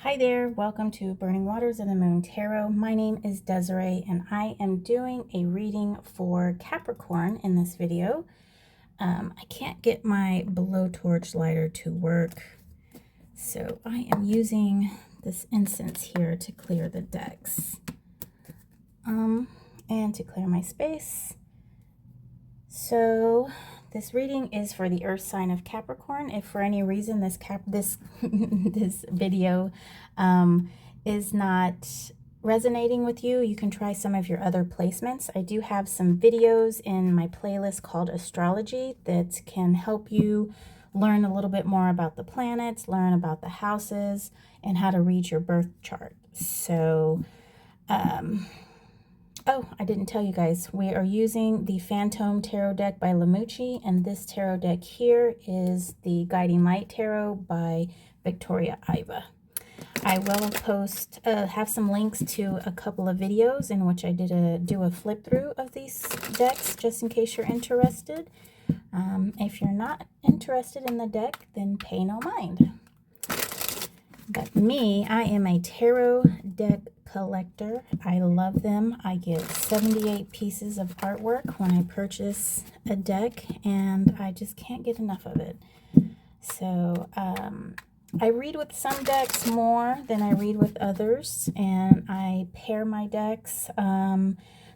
Hi there, welcome to Burning Waters of the Moon Tarot. My name is Desiree and I am doing a reading for Capricorn in this video. I can't get my blowtorch lighter to work, so I am using this incense here to clear the decks and to clear my space. So this reading is for the earth sign of Capricorn. If for any reason this this video is not resonating with you, you can try some of your other placements. I do have some videos in my playlist called Astrology that can help you learn a little bit more about the planets, learn about the houses, and how to read your birth chart. So oh, I didn't tell you guys, we are using the Fantome Tarot deck by Mucci, and this tarot deck here is the Guiding Light Tarot by Victoria Iva. I will post, have some links to a couple of videos in which I do a flip through of these decks, just in case you're interested. If you're not interested in the deck, then pay no mind. But me, I am a tarot deck collector. I love them. I get 78 pieces of artwork when I purchase a deck, and I just can't get enough of it. So I read with some decks more than I read with others, and I pair my decks.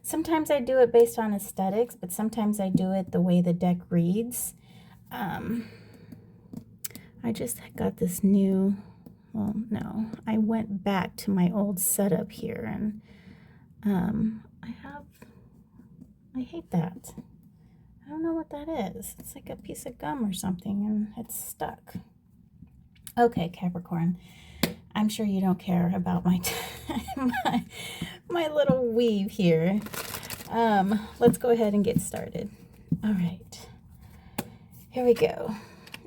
Sometimes I do it based on aesthetics, but sometimes I do it the way the deck reads. I just got this new... Well, no, I went back to my old setup here, and I hate that. I don't know what that is. It's like a piece of gum or something, and it's stuck. Okay, Capricorn, I'm sure you don't care about my my little weave here. Let's go ahead and get started. All right, here we go.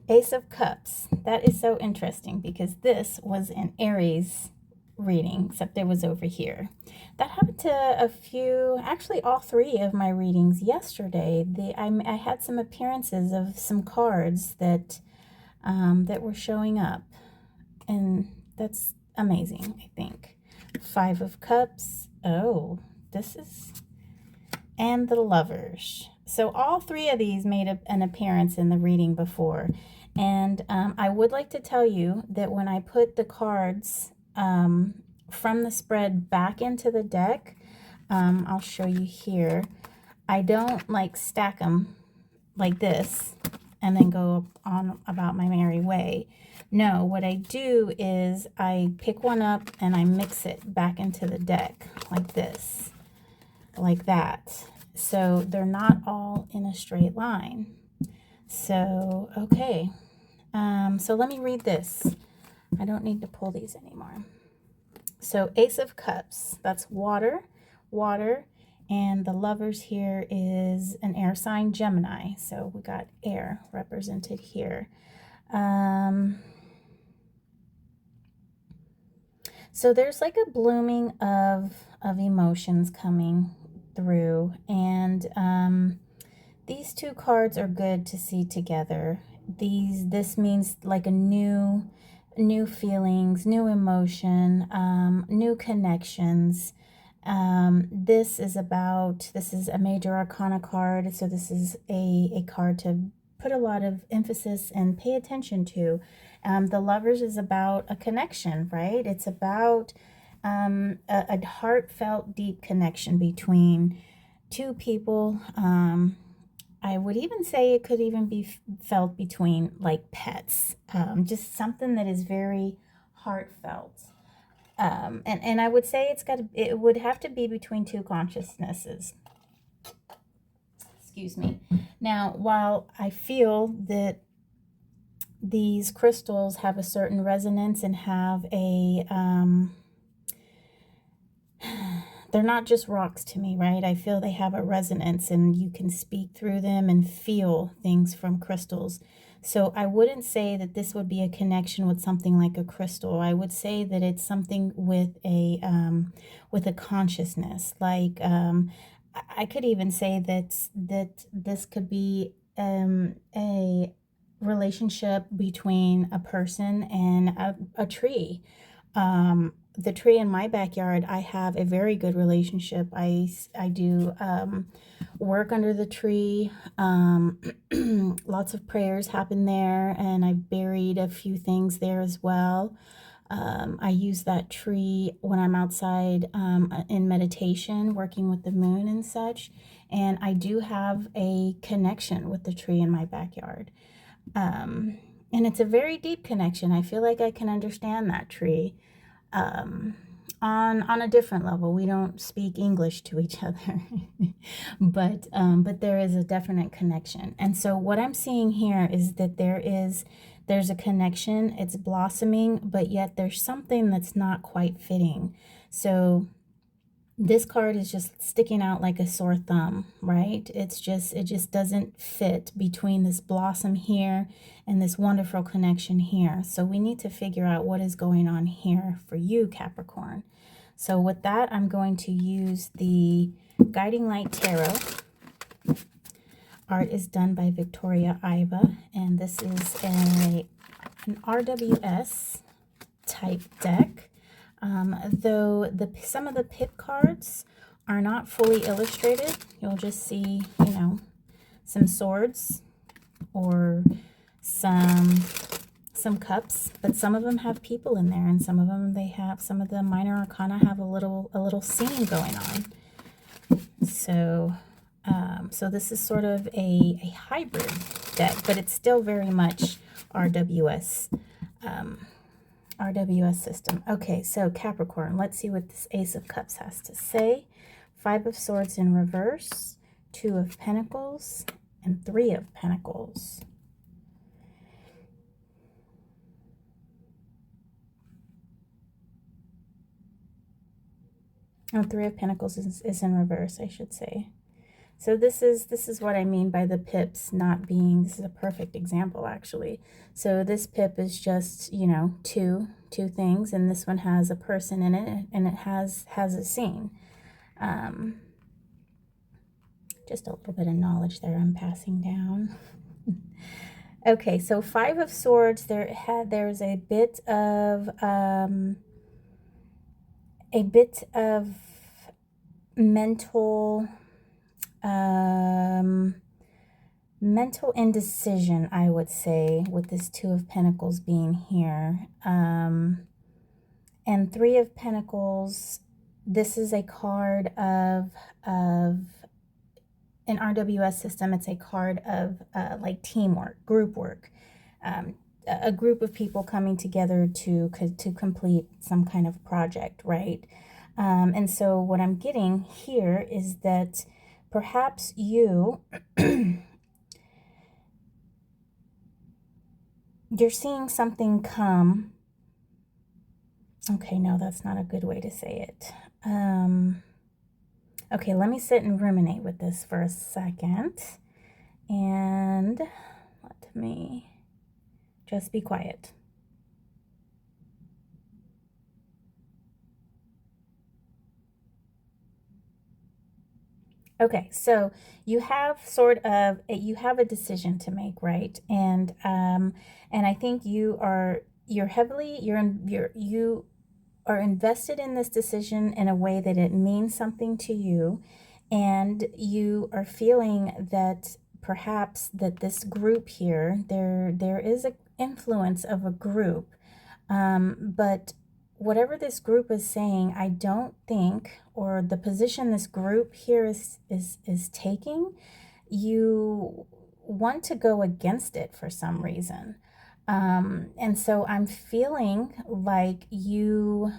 Ace of Cups. That is so interesting because this was an Aries reading, except it was over here. That happened to a few, actually all three of my readings yesterday. I had some appearances of some cards that that were showing up, and that's amazing, I think. Five of Cups. Oh, this is... And the Lovers. So all three of these made an appearance in the reading before. And I would like to tell you that when I put the cards from the spread back into the deck, I'll show you here, I don't like stack them like this and then go on about my merry way. No, what I do is I pick one up and I mix it back into the deck like this, like that. So they're not all in a straight line. So, okay. So let me read this. I don't need to pull these anymore. So Ace of Cups, that's water, and the Lovers here is an air sign, Gemini. So we got air represented here. So there's like a blooming of emotions coming through, and these two cards are good to see together. This means like a new feelings, new emotion, new connections. This is a major arcana card, so this is a card to put a lot of emphasis and pay attention to. The Lovers is about a connection, right? It's about a heartfelt, deep connection between two people. I would even say it could even be felt between like pets, just something that is very heartfelt. And I would say it would have to be between two consciousnesses. Excuse me. Now, while I feel that these crystals have a certain resonance and have a they're not just rocks to me, right? I feel they have a resonance and you can speak through them and feel things from crystals. So I wouldn't say that this would be a connection with something like a crystal. I would say that it's something with a consciousness. Like I could even say that this could be a relationship between a person and a tree. The tree in my backyard, I have a very good relationship. I do work under the tree. Lots of prayers happen there, and I've buried a few things there as well. I use that tree when I'm outside in meditation, working with the moon and such. And I do have a connection with the tree in my backyard. And it's a very deep connection. I feel like I can understand that tree on a different level. We don't speak English to each other, but there is a definite connection. And so what I'm seeing here is that there's a connection. It's blossoming, but yet there's something that's not quite fitting. So this card is just sticking out like a sore thumb, right? It just doesn't fit between this blossom here and this wonderful connection here. So we need to figure out what is going on here for you, Capricorn. So with that, I'm going to use the Guiding Light Tarot. Art is done by Victoria Iva, and this is an RWS type deck. Though some of the pip cards are not fully illustrated, you'll just see, you know, some swords or some cups, but some of them have people in there, and some of them some of the minor arcana have a little scene going on. So so this is sort of a hybrid deck, but it's still very much RWS system. Okay, so Capricorn, let's see what this Ace of Cups has to say. 5 of Swords in reverse, 2 of Pentacles, and 3 of Pentacles. Oh, 3 of Pentacles is in reverse, I should say. So this is what I mean by the pips not being, this is a perfect example actually. So this pip is just, you know, two things, and this one has a person in it, and it has a scene. Just a little bit of knowledge there I'm passing down. Okay, so 5 of Swords, there's a bit of mental indecision, I would say, with this 2 of Pentacles being here. And 3 of Pentacles, this is a card of an RWS system. It's a card of like teamwork, group work, a group of people coming together to complete some kind of project, right? And so what I'm getting here is that perhaps you're seeing something come. Okay, no, that's not a good way to say it. Okay, let me sit and ruminate with this for a second. And let me just be quiet. Okay, so you have a decision to make, right? And I think you are invested in this decision in a way that it means something to you, and you are feeling that perhaps that this group here, there is an influence of a group, but whatever this group is saying, I don't think, or the position this group here is taking, you want to go against it for some reason. And so I'm feeling like you're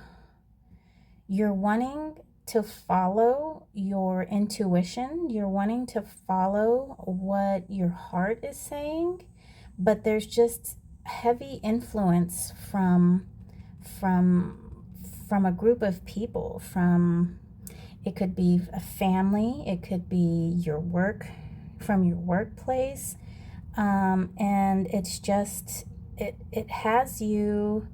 wanting to follow your intuition. You're wanting to follow what your heart is saying, but there's just heavy influence from a group of people. It could be a family, it could be your workplace, and it's just it has you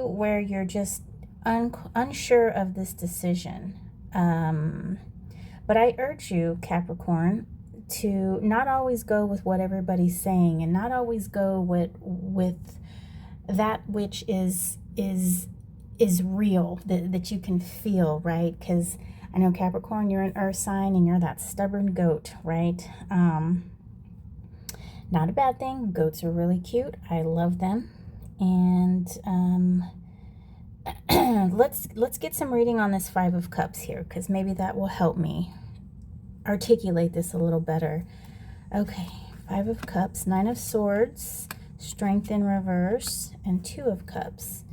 where you're just unsure of this decision. But I urge you, Capricorn, to not always go with what everybody's saying, and not always go with that which is is real, that you can feel, right? Because I know Capricorn, you're an earth sign and you're that stubborn goat, right? Not a bad thing. Goats are really cute. I love them. And let's get some reading on this Five of Cups here, because maybe that will help me articulate this a little better. Okay, Five of Cups, Nine of Swords, Strength in reverse, and Two of Cups.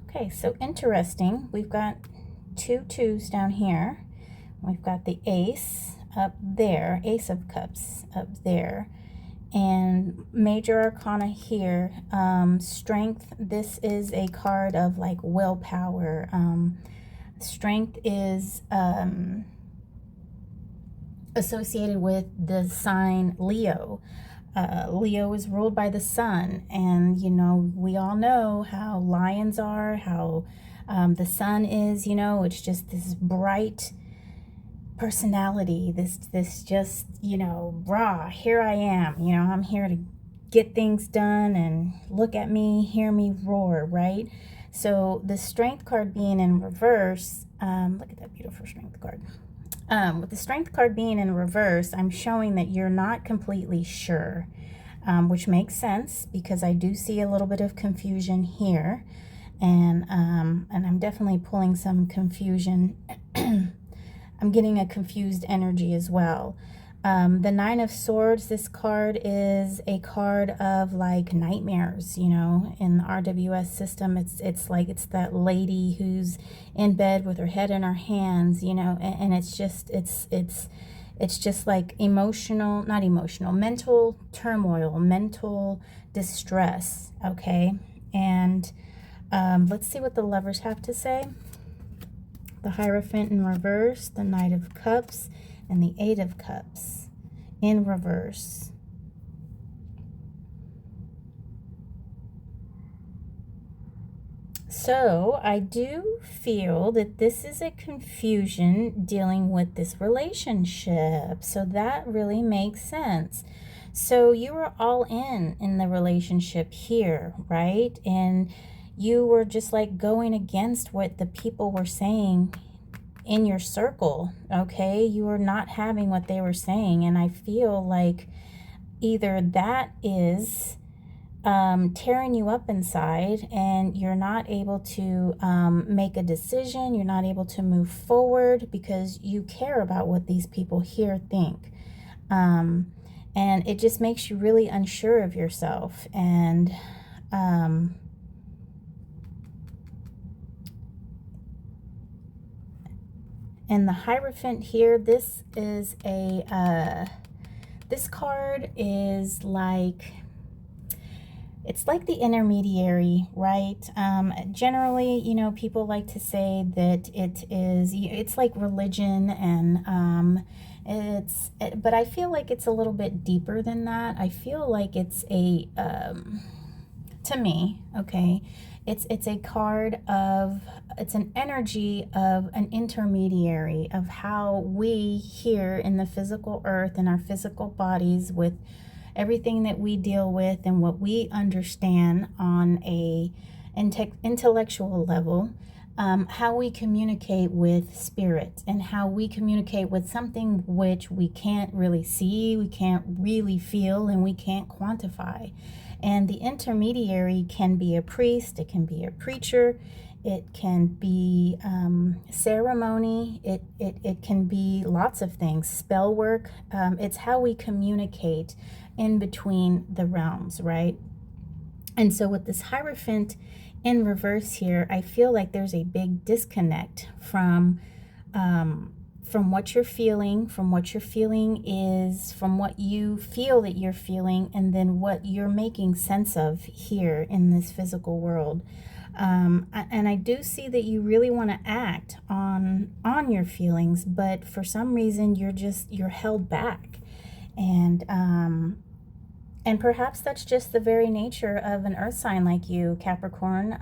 Okay, so interesting. We've got two twos down here. We've got the Ace up there, Ace of Cups up there, and Major Arcana here. Strength, this is a card of like willpower. Strength is associated with the sign Leo. Leo is ruled by the sun, and you know, we all know how lions are, how the sun is, you know, it's just this bright personality, this just, you know, rah, here I am, you know, I'm here to get things done, and look at me, hear me roar, right? So the Strength card being in reverse, look at that beautiful Strength card. With the Strength card being in reverse, I'm showing that you're not completely sure, which makes sense because I do see a little bit of confusion here, and I'm definitely pulling some confusion. I'm getting a confused energy as well. The Nine of Swords, this card is a card of like nightmares, you know, in the RWS system. It's like, it's that lady who's in bed with her head in her hands, you know, and it's just, it's just like mental turmoil, mental distress, okay? And let's see what the Lovers have to say. The Hierophant in reverse, the Knight of Cups, and the Eight of Cups in reverse. So I do feel that this is a confusion dealing with this relationship. So that really makes sense. So you were all in the relationship here, right? And you were just like going against what the people were saying in your circle, okay? You were not having what they were saying, and I feel like either that is tearing you up inside, and you're not able to make a decision, you're not able to move forward because you care about what these people here think, and it just makes you really unsure of yourself. And and the Hierophant here, this is a, this card is like, it's like the intermediary, right? Generally, you know, people like to say that it's like religion, and but I feel like it's a little bit deeper than that. I feel like it's a, to me, okay, it's a card of, it's an energy of an intermediary, of how we here in the physical earth, in our physical bodies, with everything that we deal with and what we understand on a intellectual level, how we communicate with spirit, and how we communicate with something which we can't really see, we can't really feel, and we can't quantify. And the intermediary can be a priest, it can be a preacher, it can be ceremony, it can be lots of things, spell work. It's how we communicate in between the realms, right? And so with this Hierophant in reverse here, I feel like there's a big disconnect from what you're feeling, from what your feeling is, from what you feel that you're feeling, and then what you're making sense of here in this physical world. And I do see that you really want to act on your feelings, but for some reason you're held back. And perhaps that's just the very nature of an earth sign like you, Capricorn.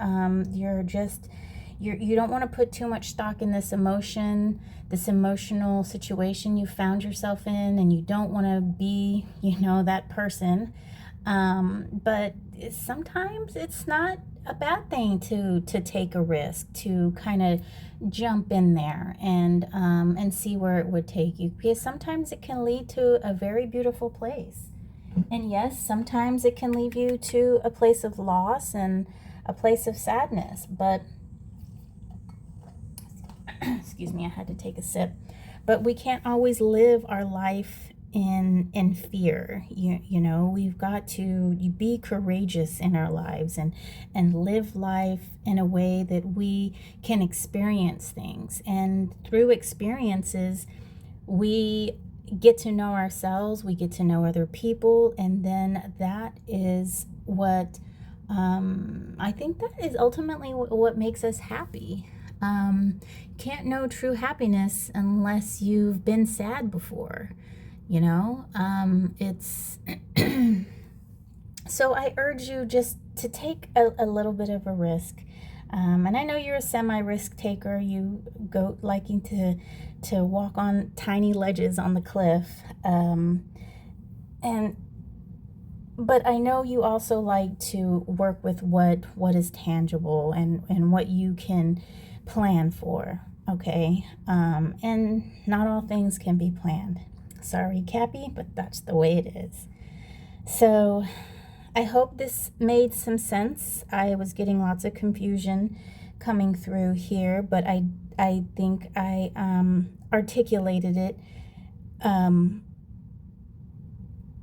You don't want to put too much stock in this emotion, this emotional situation you found yourself in, and you don't want to be, you know, that person. But sometimes it's not a bad thing to take a risk, to kind of jump in there and see where it would take you, because sometimes it can lead to a very beautiful place. And yes, sometimes it can lead you to a place of loss and a place of sadness. But excuse me, I had to take a sip. But we can't always live our life in fear. You know, we've got to be courageous in our lives and live life in a way that we can experience things. And through experiences, we get to know ourselves, we get to know other people, and then that is what I think that is ultimately what makes us happy. Can't know true happiness unless you've been sad before, you know. It's so I urge you just to take a little bit of a risk. And I know you're a semi-risk taker. You go liking to walk on tiny ledges on the cliff. But I know you also like to work with what is tangible and what you can plan for, okay? And not all things can be planned. Sorry, Cappy, but that's the way it is. So I hope this made some sense. I was getting lots of confusion coming through here, but I think I articulated it.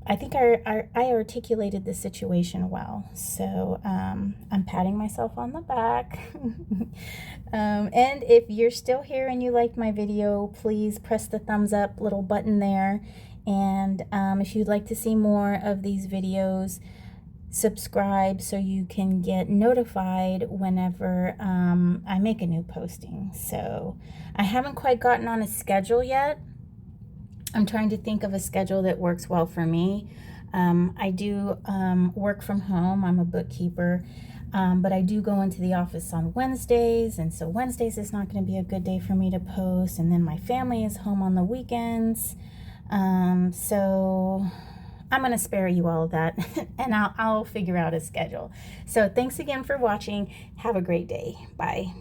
I think I articulated the situation well. So I'm patting myself on the back. And if you're still here and you liked my video, please press the thumbs up little button there. And if you'd like to see more of these videos, subscribe so you can get notified whenever I make a new posting. So I haven't quite gotten on a schedule yet. I'm trying to think of a schedule that works well for me. I do work from home. I'm a bookkeeper, but I do go into the office on Wednesdays, and so Wednesdays is not going to be a good day for me to post, and then my family is home on the weekends. So I'm going to spare you all of that, and I'll figure out a schedule. So thanks again for watching. Have a great day. Bye.